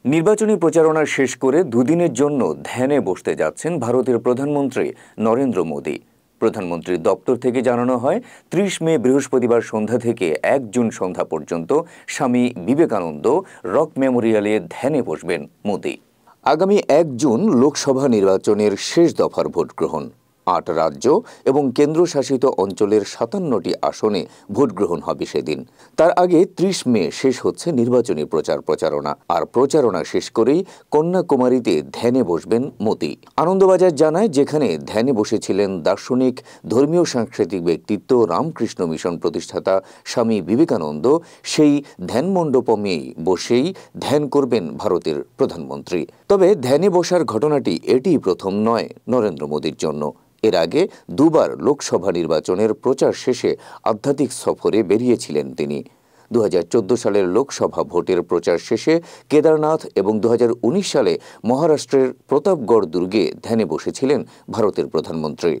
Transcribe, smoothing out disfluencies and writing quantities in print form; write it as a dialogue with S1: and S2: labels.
S1: নির্বাচনী প্রচারণা শেষ করে দুদিনের জন্য ধ্যানে বসতে যাচ্ছেন ভারতের প্রধানমন্ত্রী নরেন্দ্র মোদী। প্রধানমন্ত্রীর দপ্তর থেকে জানানো হয় ৩০ মে বৃহস্পতিবার সন্ধ্যা থেকে ১ জুন সন্ধ্যা পর্যন্ত স্বামী বিবেকানন্দ রক মেমোরিয়ালে ধ্যানে বসবেন মোদী। আগামী ১ জুন লোকসভা নির্বাচনের শেষ দফার ভোট গ্রহণ। ৮ রাজ্য এবং কেন্দ্রশাসিত অঞ্চলের ৫৭টি আসনে ভোট গ্রহণ হবে সেদিন। তার আগে ৩০ মে শেষ হচ্ছে নির্বাচনী প্রচারণা। আর প্রচারণা শেষ করেই কন্যাকুমারীতে ধ্যানে বসবেন মোদী। আনন্দবাজার জানায়, যেখানে ধ্যানে বসেছিলেন দার্শনিক, ধর্মীয় সাংস্কৃতিক ব্যক্তিত্ব, রামকৃষ্ণ মিশন প্রতিষ্ঠাতা স্বামী বিবেকানন্দ, সেই ধ্যান মণ্ডপমেই বসেই ধ্যান করবেন ভারতের প্রধানমন্ত্রী। তবে ধ্যানে বসার ঘটনাটি এটিই প্রথম নয় নরেন্দ্র মোদীর জন্য। এর আগে দুবার লোকসভা নির্বাচনের প্রচার শেষে আধ্যাত্মিক সফরে বেরিয়েছিলেন তিনি। ২০১৪ সালের লোকসভা ভোটের প্রচার শেষে কেদারনাথ এবং ২০১৯ সালে মহারাষ্ট্রের প্রতাপগড় দুর্গে ধ্যানে বসেছিলেন ভারতের প্রধানমন্ত্রী।